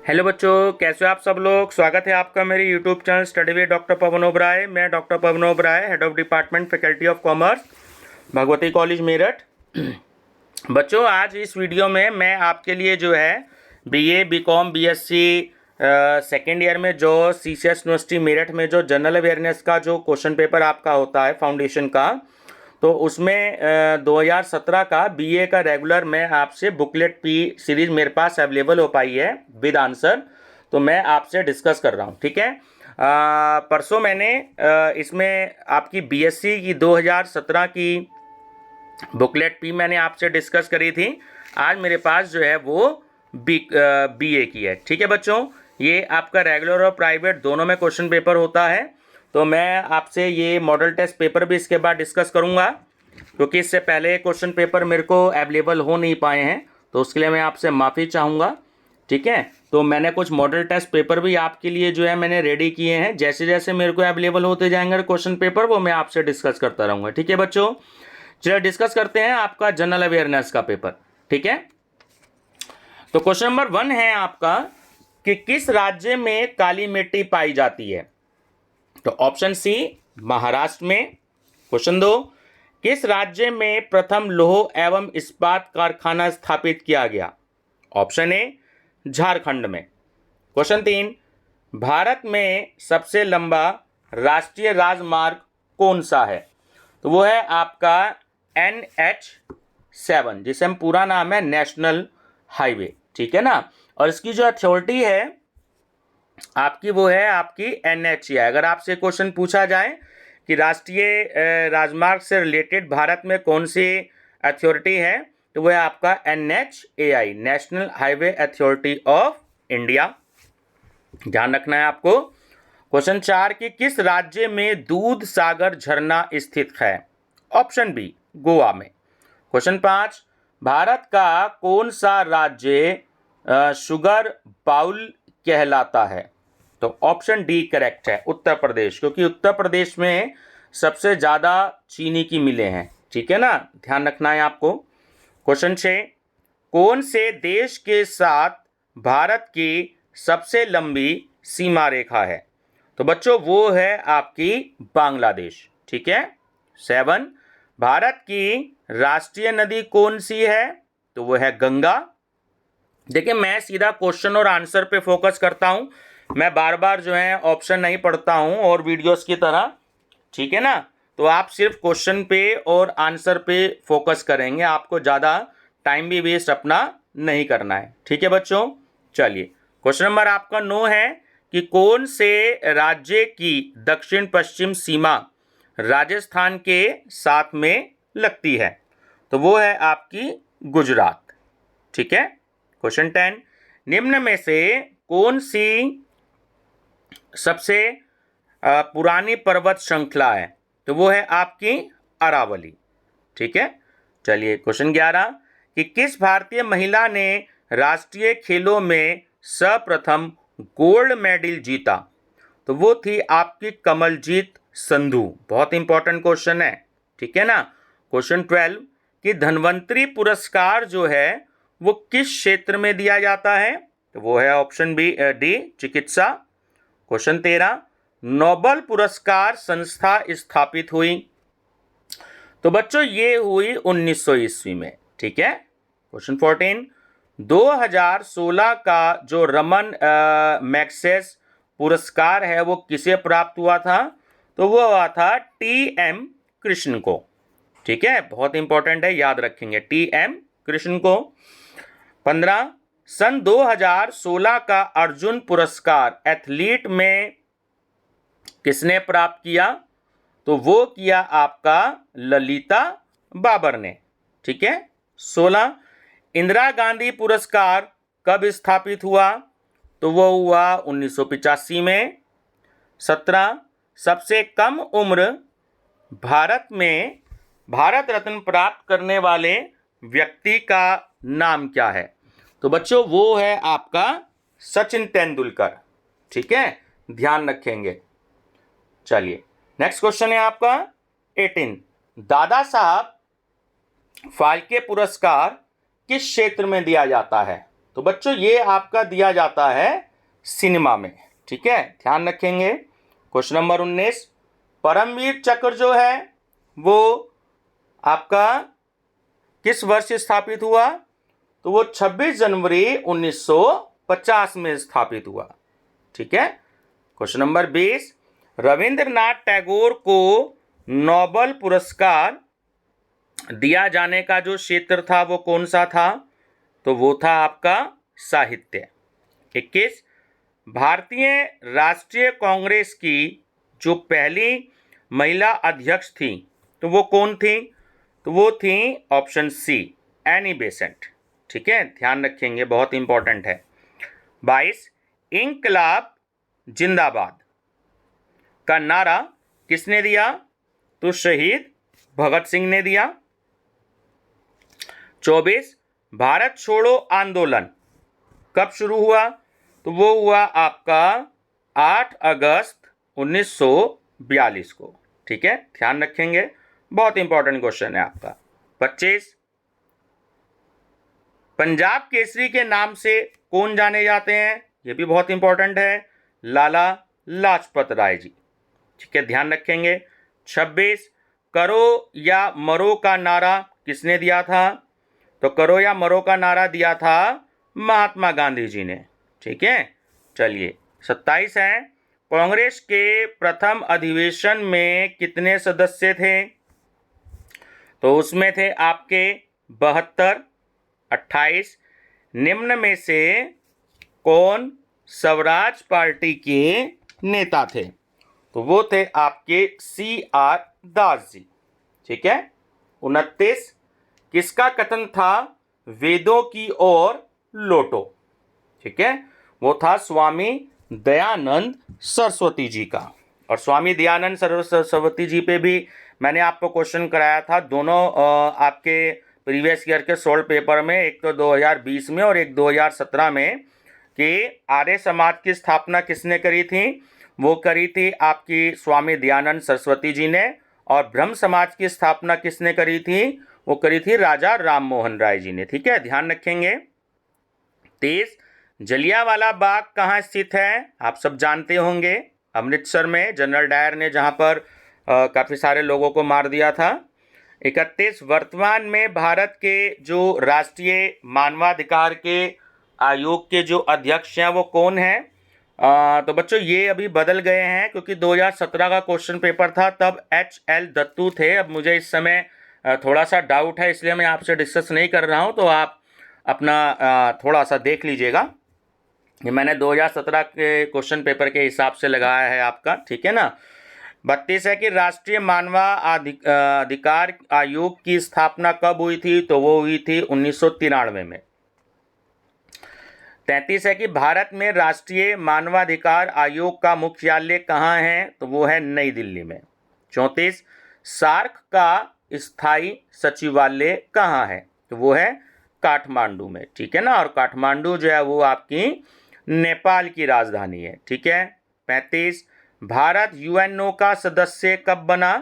Hello बच्चों, कैसे हो आप सब लोग। स्वागत है आपका मेरे YouTube channel study with doctor Pavan Oberoi. मैं doctor Pavan Oberoi, head of department faculty of commerce, Bhagwati college Meerut. बच्चों, आज इस वीडियो में मैं आपके लिए जो है BA, BCom, BSc second year में जो सीसीएस यूनिवर्सिटी मेरठ में जो जनरल अवेयरनेस का जो क्वेश्चन पेपर आपका होता है फाउंडेशन का, तो उसमें 2017 का बीए का रेगुलर मैं आपसे बुकलेट पी सीरीज मेरे पास अवेलेबल हो पाई है विद आंसर, तो मैं आपसे डिस्कस कर रहा हूँ। ठीक है। परसों मैंने इसमें आपकी बीएससी की 2017 की बुकलेट पी मैंने आपसे डिस्कस करी थी। आज मेरे पास जो है वो बीए की है। ठीक है बच्चों, ये आपका रेगुलर और प्राइवेट दोनों में क्वेश्चन पेपर होता है। तो मैं आपसे ये मॉडल टेस्ट पेपर भी इसके बाद डिस्कस करूंगा, क्योंकि इससे पहले क्वेश्चन पेपर मेरे को अवेलेबल हो नहीं पाए हैं, तो उसके लिए मैं आपसे माफ़ी चाहूँगा। ठीक है। तो मैंने कुछ मॉडल टेस्ट पेपर भी आपके लिए जो है मैंने रेडी किए हैं। जैसे जैसे मेरे को अवेलेबल होते जाएंगे क्वेश्चन पेपर, वो मैं आपसे डिस्कस करता रहूँगा। ठीक है बच्चों, चलिए डिस्कस करते हैं आपका जनरल अवेयरनेस का पेपर। ठीक है। तो क्वेश्चन नंबर 1 है आपका कि किस राज्य में काली मिट्टी पाई जाती है। तो ऑप्शन सी महाराष्ट्र में। क्वेश्चन 2, किस राज्य में प्रथम लौह एवं इस्पात कारखाना स्थापित किया गया। ऑप्शन ए झारखंड में। क्वेश्चन 3, भारत में सबसे लंबा राष्ट्रीय राजमार्ग कौन सा है। तो वो है आपका NH7, जिसे हम पूरा नाम है नेशनल हाईवे। ठीक है ना। और इसकी जो अथॉरिटी है आपकी, वो है आपकी NHAI। अगर आपसे क्वेश्चन पूछा जाए कि राष्ट्रीय राजमार्ग से रिलेटेड भारत में कौन सी अथॉरिटी है, तो वो है आपका NHAI, national highway authority of India. ध्यान रखना है आपको। क्वेश्चन 4 कि किस राज्य में दूध सागर झरना स्थित है। ऑप्शन बी गोवा में। क्वेश्चन 5, भारत का कौन सा राज्य शुगर बाउल कहलाता है। तो ऑप्शन डी करेक्ट है, उत्तर प्रदेश, क्योंकि उत्तर प्रदेश में सबसे ज़्यादा चीनी की मिलें हैं। ठीक है ना, ध्यान रखना है आपको। क्वेश्चन 6, कौन से देश के साथ भारत की सबसे लंबी सीमा रेखा है। तो बच्चों वो है आपकी बांग्लादेश। ठीक है। 7, भारत की राष्ट्रीय नदी कौन सी है। तो वो है गंगा। देखिए, मैं सीधा क्वेश्चन और आंसर पे फोकस करता हूं, मैं बार बार जो है ऑप्शन नहीं पढ़ता हूं और वीडियोस की तरह। ठीक है ना। तो आप सिर्फ क्वेश्चन पे और आंसर पे फोकस करेंगे, आपको ज़्यादा टाइम भी वेस्ट अपना नहीं करना है। ठीक है बच्चों, चलिए क्वेश्चन नंबर आपका 9 है कि कौन से राज्य की दक्षिण पश्चिम सीमा राजस्थान के साथ में लगती है। तो वो है आपकी गुजरात। ठीक है। क्वेश्चन 10, निम्न में से कौन सी सबसे पुरानी पर्वत श्रृंखला है। तो वो है आपकी अरावली। ठीक है। चलिए क्वेश्चन 11 कि किस भारतीय महिला ने राष्ट्रीय खेलों में सर्वप्रथम गोल्ड मेडल जीता। तो वो थी आपकी कमलजीत संधू। बहुत इंपॉर्टेंट क्वेश्चन है। ठीक है ना। क्वेश्चन 12 कि धन्वंतरी पुरस्कार जो है वो किस क्षेत्र में दिया जाता है। तो वो है ऑप्शन डी चिकित्सा। क्वेश्चन 13, नोबेल पुरस्कार संस्था स्थापित हुई। तो बच्चों ये हुई 1900 ईस्वी में। ठीक है। क्वेश्चन 14, 2016 का जो रमन मैग्सेस पुरस्कार है वो किसे प्राप्त हुआ था। तो वो हुआ था TM कृष्ण को। ठीक है, बहुत इंपॉर्टेंट है, याद रखेंगे, TM कृष्ण को। 15, सन 2016 का अर्जुन पुरस्कार एथलीट में किसने प्राप्त किया। तो वो किया आपका ललिता बाबर ने। ठीक है। 16, इंदिरा गांधी पुरस्कार कब स्थापित हुआ। तो वो हुआ 1985 में। 17, सबसे कम उम्र भारत में भारत रत्न प्राप्त करने वाले व्यक्ति का नाम क्या है। तो बच्चों वो है आपका सचिन तेंदुलकर। ठीक है, ध्यान रखेंगे। चलिए नेक्स्ट क्वेश्चन है आपका 18, दादा साहब फाल्के पुरस्कार किस क्षेत्र में दिया जाता है। तो बच्चों ये आपका दिया जाता है सिनेमा में, ठीक है, ध्यान रखेंगे। क्वेश्चन नंबर 19, परमवीर चक्र जो है वो आपका किस वर्ष स्थापित हुआ? तो वो 26 जनवरी 1950 में स्थापित हुआ, ठीक है। क्वेश्चन नंबर 20, रविंद्रनाथ टैगोर को नोबेल पुरस्कार दिया जाने का जो क्षेत्र था वो कौन सा था? तो वो था आपका साहित्य। 21, भारतीय राष्ट्रीय कांग्रेस की जो पहली महिला अध्यक्ष थी तो वो कौन थी? तो वो थी ऑप्शन सी, एनी बेसेंट, ठीक है, ध्यान रखेंगे, बहुत इंपॉर्टेंट है। 22, इंकलाब जिंदाबाद का नारा किसने दिया? तो शहीद भगत सिंह ने दिया। 24, भारत छोड़ो आंदोलन कब शुरू हुआ? तो वो हुआ आपका 8 अगस्त 1942 को, ठीक है, ध्यान रखेंगे, बहुत इंपॉर्टेंट क्वेश्चन है आपका। 25, पंजाब केसरी के नाम से कौन जाने जाते हैं? ये भी बहुत इंपॉर्टेंट है, लाला लाजपत राय जी, ठीक है, ध्यान रखेंगे। 26, करो या मरो का नारा किसने दिया था? तो करो या मरो का नारा दिया था महात्मा गांधी जी ने, ठीक है। चलिए 27 है, कांग्रेस के प्रथम अधिवेशन में कितने सदस्य थे? तो उसमें थे आपके 72। 28, निम्न में से कौन स्वराज पार्टी के नेता थे? तो वो थे आपके CR दास जी, ठीक है। 29, किसका कथन था वेदों की ओर लौटो? ठीक है, वो था स्वामी दयानंद सरस्वती जी का। और स्वामी दयानंद सरस्वती जी पे भी मैंने आपको क्वेश्चन कराया था, दोनों आपके प्रीवियस ईयर के 16 पेपर में, एक तो 2020 में और एक 2017 में, कि आर्य समाज की स्थापना किसने करी थी? वो करी थी आपकी स्वामी दयानंद सरस्वती जी ने। और ब्रह्म समाज की स्थापना किसने करी थी? वो करी थी राजा राम मोहन राय जी ने, ठीक है, ध्यान रखेंगे। 23, जलियांवाला बाग कहाँ स्थित है? आप सब जानते होंगे, अमृतसर में, जनरल डायर ने जहाँ पर काफ़ी सारे लोगों को मार दिया था। 31, वर्तमान में भारत के जो राष्ट्रीय मानवाधिकार के आयोग के जो अध्यक्ष हैं वो कौन हैं? तो बच्चों ये अभी बदल गए हैं, क्योंकि 2017 का क्वेश्चन पेपर था तब HL दत्तू थे। अब मुझे इस समय थोड़ा सा डाउट है, इसलिए मैं आपसे डिस्कस नहीं कर रहा हूं, तो आप अपना थोड़ा सा देख लीजिएगा। ये मैंने 2017 के क्वेश्चन पेपर के हिसाब से लगाया है आपका, ठीक है ना। 32 है कि राष्ट्रीय मानवाधिकार आयोग की स्थापना कब हुई थी? तो वो हुई थी 1993 में। 33 है कि भारत में राष्ट्रीय मानवाधिकार आयोग का मुख्यालय कहाँ है? तो वो है नई दिल्ली में। 34, सार्क का स्थायी सचिवालय कहाँ है? तो वो है काठमांडू में, ठीक है ना। और काठमांडू जो है वो आपकी नेपाल की राजधानी है, ठीक है। 35, भारत UNO का सदस्य कब बना?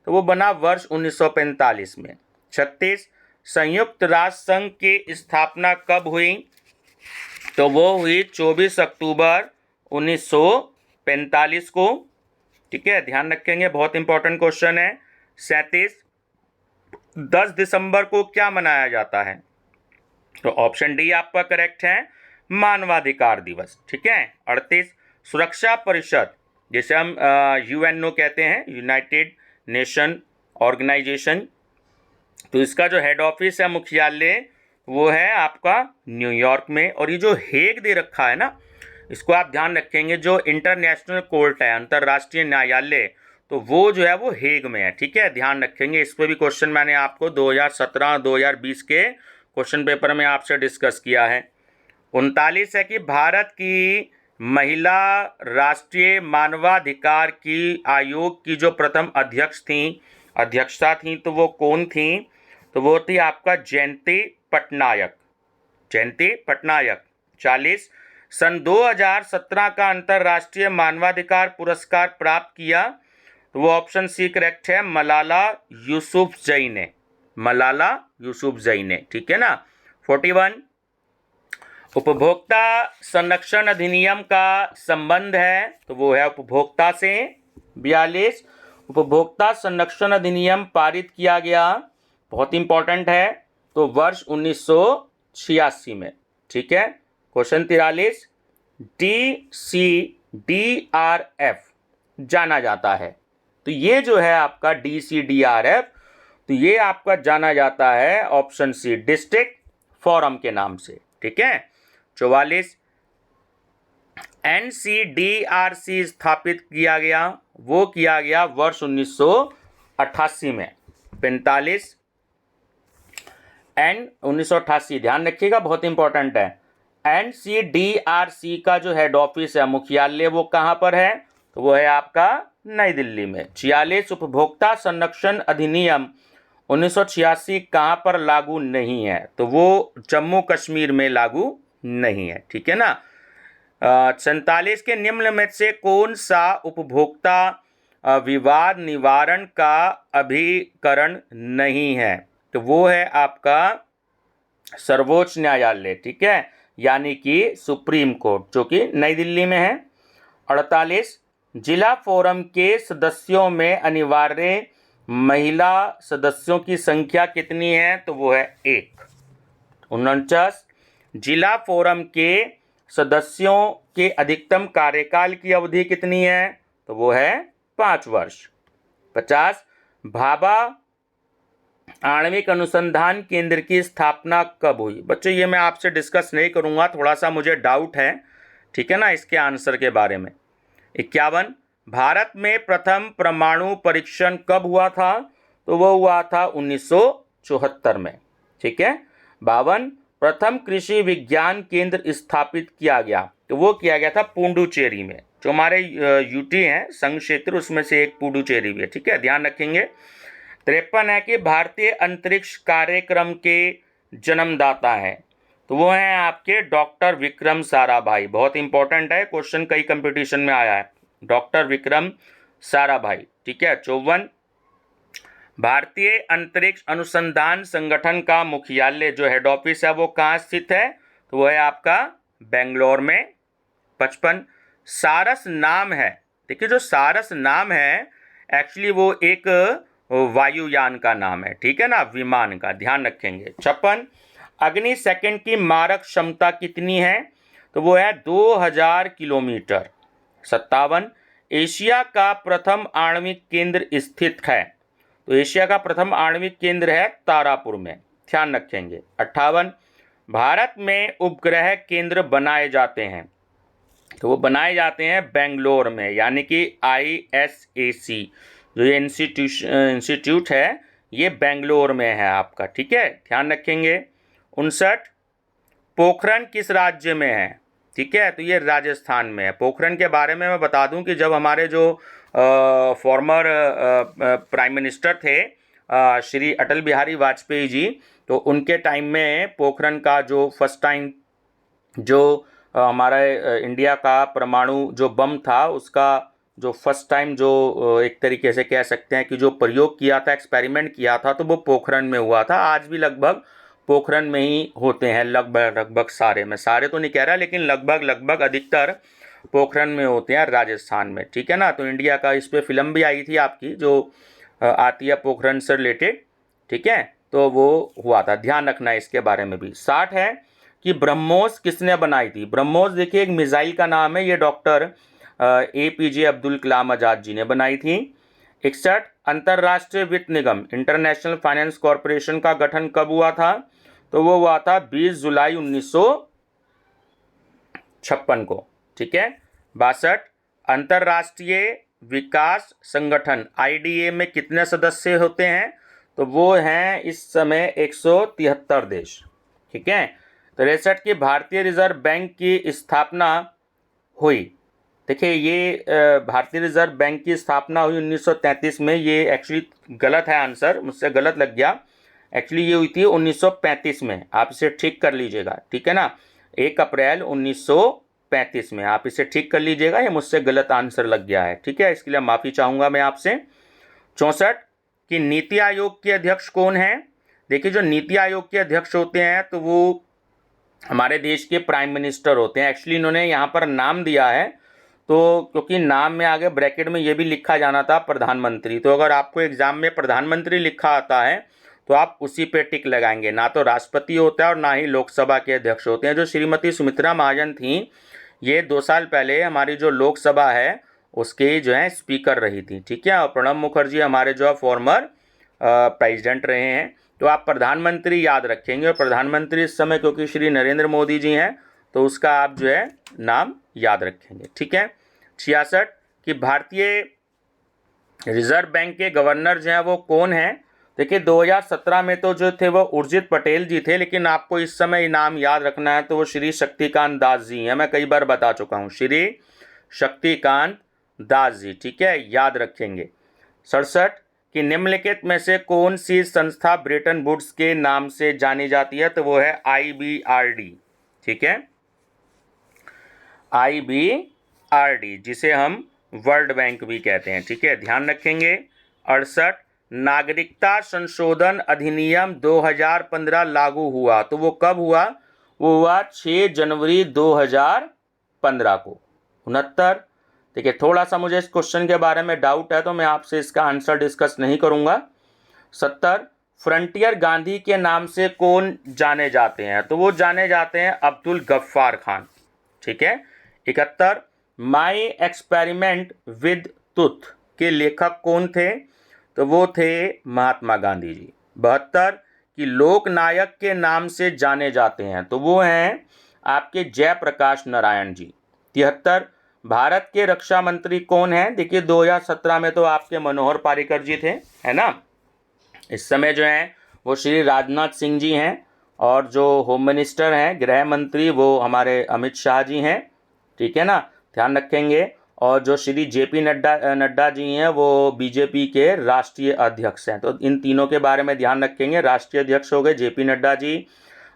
तो वो बना वर्ष 1945 में। 36, संयुक्त राष्ट्र संघ की स्थापना कब हुई? तो वो हुई 24 अक्टूबर 1945 को, ठीक है, ध्यान रखेंगे, बहुत इंपॉर्टेंट क्वेश्चन है। 37, 10 दिसंबर को क्या मनाया जाता है? तो ऑप्शन डी आपका करेक्ट है, मानवाधिकार दिवस, ठीक है। 38, सुरक्षा परिषद, जिसे हम UNO कहते हैं, यूनाइटेड नेशन ऑर्गेनाइजेशन, तो इसका जो हेड ऑफिस है, मुख्यालय, वो है आपका न्यूयॉर्क में। और ये जो हेग दे रखा है ना, इसको आप ध्यान रखेंगे, जो इंटरनेशनल कोर्ट है, अंतर्राष्ट्रीय न्यायालय, तो वो जो है वो हेग में है, ठीक है, ध्यान रखेंगे। इस पर भी क्वेश्चन मैंने आपको 2017 2020 के क्वेश्चन पेपर में आपसे डिस्कस किया है। 39 है कि भारत की महिला राष्ट्रीय मानवाधिकार की आयोग की जो प्रथम अध्यक्षता थी, तो वो कौन थी? तो वो थी आपका जयंती पटनायक, जयंती पटनायक। 40, सन 2017 का अंतर्राष्ट्रीय मानवाधिकार पुरस्कार प्राप्त किया, तो वो ऑप्शन सी करेक्ट है, मलाला यूसुफजई ने, मलाला यूसुफजई ने, ठीक है ना। 41, उपभोक्ता संरक्षण अधिनियम का संबंध है तो वो है उपभोक्ता से। 42, उपभोक्ता संरक्षण अधिनियम पारित किया गया, बहुत इंपॉर्टेंट है, तो वर्ष 1986 में। ठीक है। क्वेश्चन 43, DCDRF जाना जाता है, तो ये जो है आपका DCDRF, तो ये आपका जाना जाता है ऑप्शन सी डिस्ट्रिक्ट फोरम के नाम से। ठीक है। 44, NCDRC स्थापित किया गया, वो किया गया वर्ष 1988 में। 45, 1988 ध्यान रखिएगा, बहुत इंपॉर्टेंट है। NCDRC का जो हेड ऑफिस है, मुख्यालय, वो कहाँ पर है, तो वो है आपका नई दिल्ली में। 46, उपभोक्ता संरक्षण अधिनियम 1986 कहाँ पर लागू नहीं है, तो वो जम्मू कश्मीर में लागू नहीं है। ठीक है ना। 47 के निम्न में से कौन सा उपभोक्ता विवाद निवारण का अभिकरण नहीं है, तो वो है आपका सर्वोच्च न्यायालय। ठीक है, यानी कि सुप्रीम कोर्ट, जो कि नई दिल्ली में है। 48, जिला फोरम के सदस्यों में अनिवार्य महिला सदस्यों की संख्या कितनी है, तो वो है 1। 49, जिला फोरम के सदस्यों के अधिकतम कार्यकाल की अवधि कितनी है, तो वो है 5 वर्ष। 50, भाभा आणविक अनुसंधान केंद्र की स्थापना कब हुई। बच्चों ये मैं आपसे डिस्कस नहीं करूंगा, थोड़ा सा मुझे डाउट है, ठीक है ना, इसके आंसर के बारे में। 51, भारत में प्रथम परमाणु परीक्षण कब हुआ था, तो वो हुआ था 1974 में। ठीक है। 52, प्रथम कृषि विज्ञान केंद्र स्थापित किया गया, तो वो किया गया था पुडुचेरी में, जो हमारे यूटी हैं संघ क्षेत्र, उसमें से एक पुडुचेरी भी है। ठीक है, ध्यान रखेंगे। 53 है कि भारतीय अंतरिक्ष कार्यक्रम के जन्मदाता हैं, तो वो हैं आपके डॉक्टर विक्रम साराभाई। बहुत इंपॉर्टेंट है, क्वेश्चन कई कंपटीशन में आया है, डॉक्टर विक्रम साराभाई। ठीक है। 54, भारतीय अंतरिक्ष अनुसंधान संगठन का मुख्यालय जो हेड ऑफिस है वो कहाँ स्थित है, तो वो है आपका बेंगलोर में। 55, सारस नाम है, देखिए जो सारस नाम है एक्चुअली वो एक वायुयान का नाम है, ठीक है ना, विमान का, ध्यान रखेंगे। 56, अग्नि सेकंड की मारक क्षमता कितनी है, तो वो है 2000 किलोमीटर। 57, एशिया का प्रथम आणविक केंद्र स्थित है, तो एशिया का प्रथम आणविक केंद्र है तारापुर में, ध्यान रखेंगे। 58, भारत में उपग्रह केंद्र बनाए जाते हैं, तो वो बनाए जाते हैं बेंगलोर में, यानी कि ISAC जो ये इंस्टीट्यूट है ये बेंगलोर में है आपका। ठीक है, ध्यान रखेंगे। 59, पोखरन किस राज्य में है, ठीक है, तो ये राजस्थान में है। पोखरन के बारे में मैं बता दूं कि जब हमारे जो फॉर्मर प्राइम मिनिस्टर थे श्री अटल बिहारी वाजपेयी जी, तो उनके टाइम में पोखरन का जो फर्स्ट टाइम जो हमारा इंडिया का परमाणु जो बम था उसका जो फर्स्ट टाइम जो एक तरीके से कह सकते हैं कि जो प्रयोग किया था, एक्सपेरिमेंट किया था, तो वो पोखरन में हुआ था। आज भी लगभग पोखरन में ही होते हैं, लगभग सारे, मैं सारे तो नहीं कह रहा लेकिन लगभग अधिकतर पोखरन में होते हैं राजस्थान में। ठीक है ना। तो इंडिया का इस पर फिल्म भी आई थी आपकी जो आती है पोखरन से रिलेटेड, ठीक है, तो वो हुआ था, ध्यान रखना है इसके बारे में भी। 60 है कि ब्रह्मोस किसने बनाई थी। ब्रह्मोस देखिए एक मिसाइल का नाम है, ये डॉक्टर APJ अब्दुल कलाम आज़ाद जी ने बनाई थी। 61, अंतर्राष्ट्रीय वित्त निगम इंटरनेशनल फाइनेंस कॉरपोरेशन का गठन कब हुआ था, तो वो हुआ था 20 जुलाई 1956 को। ठीक है। 62, अंतर्राष्ट्रीय विकास संगठन IDA में कितने सदस्य होते हैं, तो वो हैं इस समय 173 देश। ठीक है। 63 की भारतीय रिजर्व बैंक की स्थापना हुई, देखिए ये भारतीय रिजर्व बैंक की स्थापना हुई 1933 में, ये एक्चुअली गलत है आंसर, मुझसे गलत लग गया, एक्चुअली ये हुई थी 1935 में, आप इसे ठीक कर लीजिएगा। ठीक है ना, 1 अप्रैल 1935 में, आप इसे ठीक कर लीजिएगा, ये मुझसे गलत आंसर लग गया है। ठीक है, इसके लिए माफ़ी चाहूँगा मैं आपसे। 64 कि नीति आयोग के अध्यक्ष कौन हैं। देखिए जो नीति आयोग के अध्यक्ष होते हैं तो वो हमारे देश के प्राइम मिनिस्टर होते हैं। एक्चुअली इन्होंने यहाँ पर नाम दिया है, तो क्योंकि नाम में आगे ब्रैकेट में ये भी लिखा जाना था प्रधानमंत्री, तो अगर आपको एग्जाम में प्रधानमंत्री लिखा आता है तो आप उसी पे टिक लगाएंगे। ना तो राष्ट्रपति होता है और ना ही लोकसभा के अध्यक्ष होते हैं। जो श्रीमती सुमित्रा महाजन थी, ये 2 साल पहले हमारी जो लोकसभा है उसके जो है स्पीकर रही थी, ठीक है। और प्रणब मुखर्जी हमारे जो फॉर्मर प्रेसिडेंट रहे हैं। तो आप प्रधानमंत्री याद रखेंगे, और प्रधानमंत्री इस समय क्योंकि श्री नरेंद्र मोदी जी हैं, तो उसका आप जो है नाम याद रखेंगे, ठीक है। 66 कि भारतीय रिजर्व बैंक के गवर्नर जो हैं वो कौन हैं। देखिए 2017 में तो जो थे वो उर्जित पटेल जी थे, लेकिन आपको इस समय नाम याद रखना है तो वो श्री शक्तिकांत दास जी हैं। मैं कई बार बता चुका हूँ, श्री शक्तिकांत दास जी, ठीक है, याद रखेंगे। 67 कि निम्नलिखित में से कौन सी संस्था ब्रेटन वुड्स के नाम से जानी जाती है, तो वो है IBRD, ठीक है, IBRD, जिसे हम वर्ल्ड बैंक भी कहते हैं, ठीक है, ध्यान रखेंगे। 68 नागरिकता संशोधन अधिनियम 2015 लागू हुआ, तो वो कब हुआ, वो हुआ 6 जनवरी 2015 को। 69 देखिए थोड़ा सा मुझे इस क्वेश्चन के बारे में डाउट है तो मैं आपसे इसका आंसर डिस्कस नहीं करूंगा। 70 फ्रंटियर गांधी के नाम से कौन जाने जाते हैं, तो वो जाने जाते हैं अब्दुल गफ्फार खान, ठीक है। 71 माई एक्सपेरिमेंट विद टूथ के लेखक कौन थे, तो वो थे महात्मा गांधी जी। 72 कि लोकनायक के नाम से जाने जाते हैं, तो वो हैं आपके जयप्रकाश नारायण जी। 73 भारत के रक्षा मंत्री कौन हैं, देखिए 2017 में तो आपके मनोहर पारिकर जी थे, है ना। इस समय जो हैं वो श्री राजनाथ सिंह जी हैं, और जो होम मिनिस्टर हैं गृह मंत्री वो हमारे अमित शाह जी हैं, ठीक है ना, ध्यान रखेंगे। और जो श्री JP नड्डा जी हैं वो BJP के राष्ट्रीय अध्यक्ष हैं। तो इन तीनों के बारे में ध्यान रखेंगे। राष्ट्रीय अध्यक्ष हो गए JP नड्डा जी,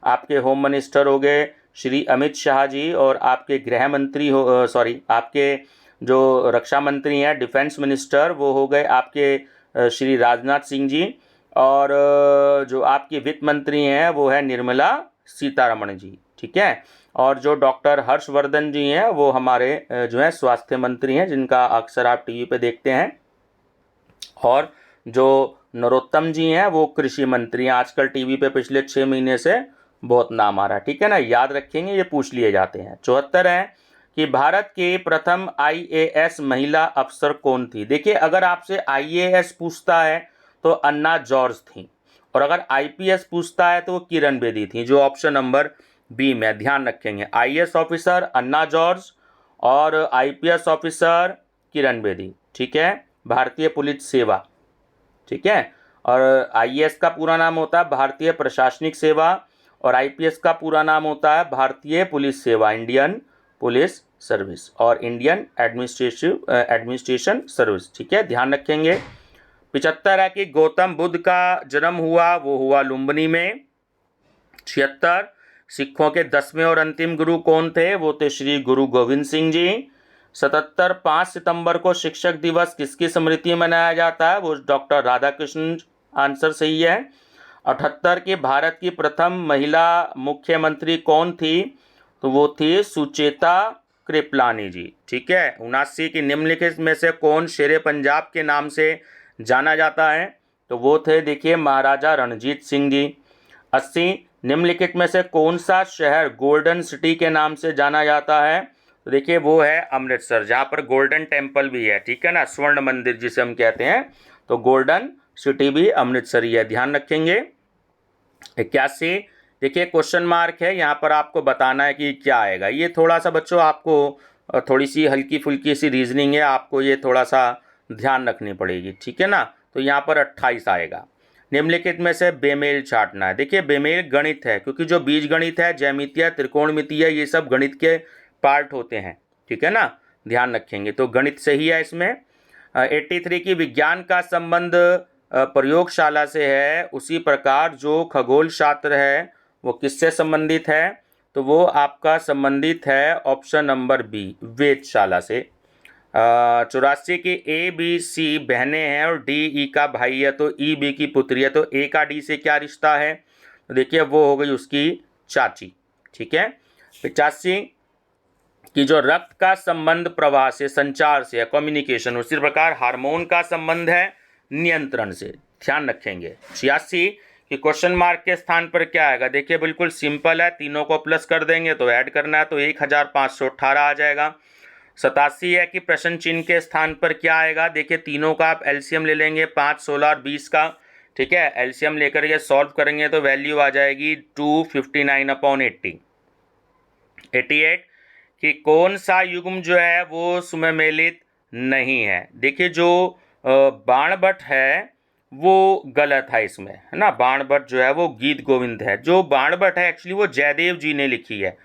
आपके होम मिनिस्टर हो गए श्री अमित शाह जी, और आपके गृह मंत्री आपके जो रक्षा मंत्री हैं डिफेंस मिनिस्टर वो हो गए आपके श्री राजनाथ सिंह जी, और जो आपके वित्त मंत्री हैं वो है निर्मला सीतारमण जी, ठीक है। और जो डॉक्टर हर्षवर्धन जी हैं वो हमारे जो है स्वास्थ्य मंत्री हैं, जिनका अक्सर आप टीवी पे देखते हैं। और जो नरोत्तम जी हैं वो कृषि मंत्री हैं, आजकल टीवी पे पिछले 6 महीने से बहुत नाम आ रहा है, ठीक है ना, याद रखेंगे, ये पूछ लिए जाते हैं। 74 है कि भारत के प्रथम IAS महिला अफसर कौन थी। देखिए अगर आपसे IAS पूछता है तो अन्ना जॉर्ज थी, और अगर IPS पूछता है तो वो किरण बेदी थी, जो ऑप्शन नंबर B में, ध्यान रखेंगे। IAS ऑफिसर अन्ना जॉर्ज और IPS ऑफिसर किरण बेदी, ठीक है, भारतीय पुलिस सेवा, ठीक है। और IAS का पूरा नाम होता है भारतीय प्रशासनिक सेवा, और IPS का पूरा नाम होता है भारतीय पुलिस सेवा, इंडियन पुलिस सर्विस, और इंडियन एडमिनिस्ट्रेशन सर्विस, ठीक है, ध्यान रखेंगे। 75 है कि गौतम बुद्ध का जन्म हुआ, वो हुआ लुम्बिनी में। 76 सिखों के 10वें और अंतिम गुरु कौन थे, वो थे श्री गुरु गोविंद सिंह जी। 77 5 सितंबर को शिक्षक दिवस किसकी स्मृति में मनाया जाता है, वो डॉक्टर राधाकृष्णन, आंसर सही है। 78 की भारत की प्रथम महिला मुख्यमंत्री कौन थी, तो वो थी सुचेता कृपलानी जी, ठीक है। 79 की निम्नलिखित में से कौन शेरे पंजाब के नाम से जाना जाता है, तो वो थे देखिए महाराजा रणजीत सिंह जी। 80 निम्नलिखित में से कौन सा शहर गोल्डन सिटी के नाम से जाना जाता है, तो देखिए वो है अमृतसर, जहाँ पर गोल्डन टेम्पल भी है, ठीक है ना, स्वर्ण मंदिर जिसे हम कहते हैं, तो गोल्डन सिटी भी अमृतसर ही है, ध्यान रखेंगे। 81 देखिए क्वेश्चन मार्क है, यहाँ पर आपको बताना है कि क्या आएगा। ये थोड़ा सा बच्चों आपको थोड़ी सी हल्की फुल्की सी रीजनिंग है, आपको ये थोड़ा सा ध्यान रखनी पड़ेगी, ठीक है ना। तो यहाँ पर 28 आएगा। निम्नलिखित में से बेमेल छांटना है। देखिए बेमेल गणित है, क्योंकि जो बीज गणित है, ज्यामितीय, त्रिकोणमितीय, ये सब गणित के पार्ट होते हैं, ठीक है ना, ध्यान रखेंगे, तो गणित सही है इसमें। 83 की विज्ञान का संबंध प्रयोगशाला से है, उसी प्रकार जो खगोल शास्त्र है वो किससे संबंधित है, तो वो आपका संबंधित है ऑप्शन नंबर B वेधशाला से। 84 की ABC बहनें हैं और DE का भाई है, तो EB की पुत्री है, तो A का D से क्या रिश्ता है, तो देखिए वो हो गई उसकी चाची, ठीक है। 85 कि जो रक्त का संबंध प्रवाह से, संचार से या कम्युनिकेशन, उसी प्रकार हार्मोन का संबंध है नियंत्रण से, ध्यान रखेंगे। 86 कि क्वेश्चन मार्क के स्थान पर क्या आएगा, देखिए बिल्कुल सिंपल है, तीनों को प्लस कर देंगे तो ऐड करना है तो 1518 आ जाएगा। 87 है कि प्रश्न चिन्ह के स्थान पर क्या आएगा, देखिए तीनों का आप एलसीएम ले लेंगे 5, 16 और 20 का, ठीक है। एलसीएम लेकर ये सॉल्व करेंगे तो वैल्यू आ जाएगी 259/80। 88 कि कौन सा युग्म जो है वो सुमेलित नहीं है, देखिए जो बाणभट्ट है वो गलत है इसमें, है ना। बाणभट्ट जो है वो गीत गोविंद है, जो बाणभट्ट है एक्चुअली वो जयदेव जी ने लिखी है,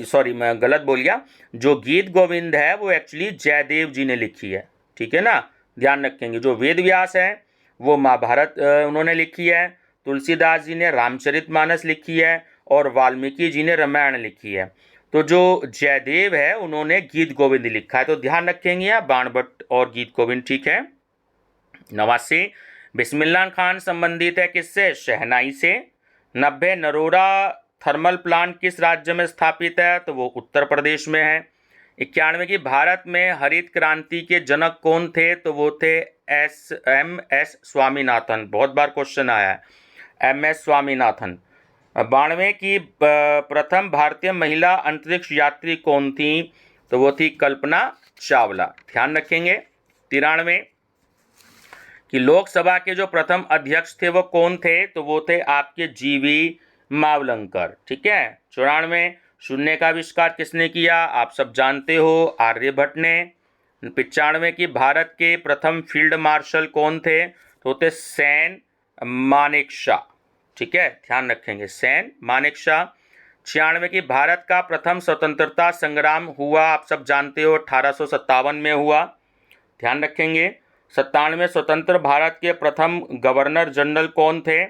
सॉरी मैं गलत बोल गया, जो गीत गोविंद है वो एक्चुअली जयदेव जी ने लिखी है, ठीक है ना, ध्यान रखेंगे। जो वेद व्यास है वो महाभारत उन्होंने लिखी है, तुलसीदास जी ने रामचरितमानस लिखी है और वाल्मीकि जी ने रामायण लिखी है। तो जो जयदेव है उन्होंने गीत गोविंद लिखा है, तो ध्यान रखेंगे आप बाणभट्ट और गीत गोविंद, ठीक है। 89 बिस्मिल्लाह खान संबंधित है किससे, शहनाई से। 90 नरोरा थर्मल प्लांट किस राज्य में स्थापित है, तो वो उत्तर प्रदेश में है। 91 की भारत में हरित क्रांति के जनक कौन थे, तो वो थे MS स्वामीनाथन, बहुत बार क्वेश्चन आया है, MS स्वामीनाथन। 92 की प्रथम भारतीय महिला अंतरिक्ष यात्री कौन थी, तो वो थी कल्पना चावला, ध्यान रखेंगे। 93 कि लोकसभा के जो प्रथम अध्यक्ष थे वो कौन थे, तो वो थे आपके GV मावलंकर, ठीक है। 94 शून्य का आविष्कार किसने किया, आप सब जानते हो, आर्यभट्ट ने। 95 की भारत के प्रथम फील्ड मार्शल कौन थे, तो थे सेन मानेकशॉ, ठीक है, ध्यान रखेंगे, सेन मानेकशॉ। 96 की भारत का प्रथम स्वतंत्रता संग्राम हुआ, आप सब जानते हो 1857 में हुआ, ध्यान रखेंगे। 97 स्वतंत्र भारत के प्रथम गवर्नर जनरल कौन थे,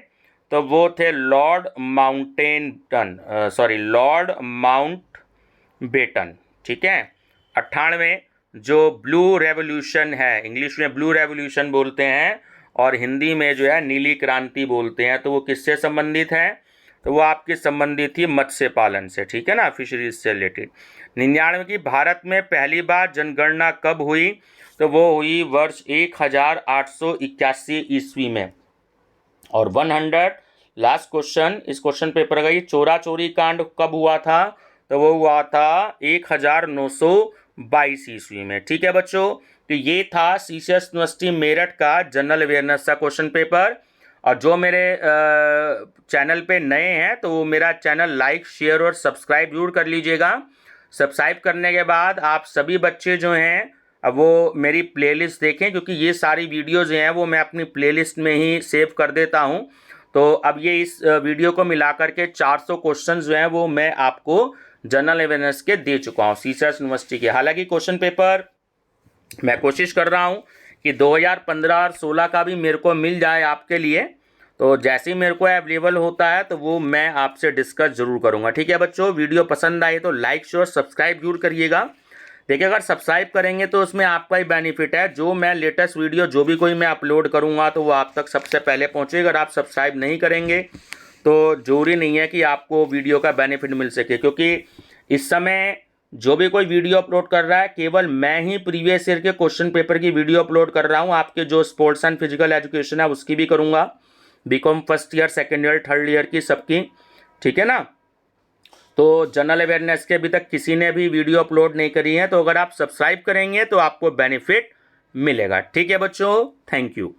तो वो थे लॉर्ड माउंटबेटन, ठीक है। 98 जो ब्लू रेवोल्यूशन है, इंग्लिश में ब्लू रेवोल्यूशन बोलते हैं और हिंदी में जो है नीली क्रांति बोलते हैं, तो वो किससे संबंधित है, तो वो आपके संबंधित थी मत्स्य पालन से, ठीक है ना, फिशरीज से रिलेटेड। 99 की भारत में पहली बार जनगणना कब हुई, तो वो हुई वर्ष 1881 ईस्वी में। और 100 लास्ट क्वेश्चन इस क्वेश्चन पेपर का, ये चोरा चोरी कांड कब हुआ था, तो वो हुआ था 1922 ईस्वी में, ठीक है बच्चों। तो ये था CCS यूनिवर्सिटी मेरठ का जनरल अवेयरनेस का क्वेश्चन पेपर। और जो मेरे चैनल पे नए हैं तो वो मेरा चैनल लाइक शेयर और सब्सक्राइब जरूर कर लीजिएगा। सब्सक्राइब करने के बाद आप सभी बच्चे जो हैं अब वो मेरी प्लेलिस्ट देखें, क्योंकि ये सारी वीडियोज़ हैं वो मैं अपनी प्लेलिस्ट में ही सेव कर देता हूं। तो अब ये इस वीडियो को मिलाकर के 400 क्वेश्चन जो हैं वो मैं आपको जनरल अवेयरनेस के दे चुका हूं CCS यूनिवर्सिटी के। हालांकि क्वेश्चन पेपर मैं कोशिश कर रहा हूं कि 2015 और 16 का भी मेरे को मिल जाए आपके लिए, तो जैसे ही मेरे को अवेलेबल होता है तो वो मैं आपसे डिस्कस जरूर करूंगा, ठीक है बच्चों। वीडियो पसंद आए तो लाइक शेयर सब्सक्राइब जरूर करिएगा। देखिए अगर सब्सक्राइब करेंगे तो उसमें आपका ही बेनिफिट है, जो मैं लेटेस्ट वीडियो जो भी कोई मैं अपलोड करूंगा तो वो आप तक सबसे पहले पहुंचेगा। अगर आप सब्सक्राइब नहीं करेंगे तो जरूरी नहीं है कि आपको वीडियो का बेनिफिट मिल सके, क्योंकि इस समय जो भी कोई वीडियो अपलोड कर रहा है केवल मैं ही प्रीवियस ईयर के क्वेश्चन पेपर की वीडियो अपलोड कर रहा हूँ। आपके जो स्पोर्ट्स एंड फिजिकल एजुकेशन है उसकी भी करूँगा, BCom first year, second year, third year की सबकी, ठीक है ना। तो जनरल अवेयरनेस के अभी तक किसी ने भी वीडियो अपलोड नहीं करी है, तो अगर आप सब्सक्राइब करेंगे तो आपको बेनिफिट मिलेगा, ठीक है बच्चों। Thank you.